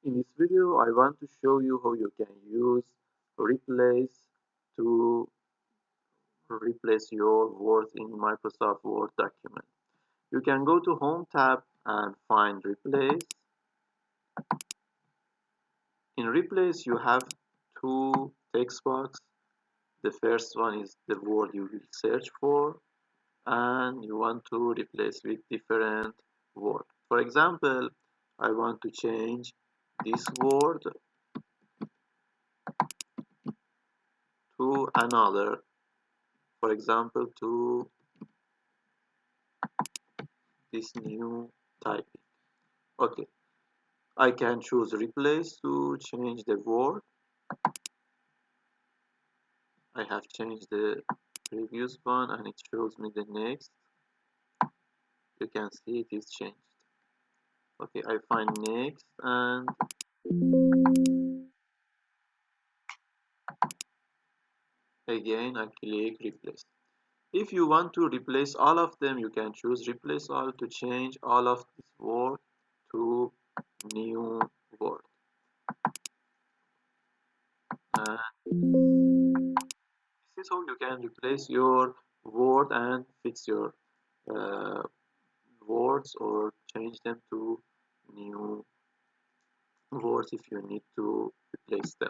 In this video, I want to show you how you can use replace to replace your words in Microsoft Word document. You can go to Home tab and find Replace. In Replace, you have two text box. The first one is the word you will search for, and you want to replace with different word. For example, I want to change this word to another. For example, to this new typing. Okay, I can choose replace to change the word. I have changed the previous one and it shows me the next. You can see it is changed. Okay, I find next and again I click replace. If you want to replace all of them, you can choose replace all to change all of this word to new word. And this is how you can replace your word and fix your uh, words or change them to new words if you need to replace them.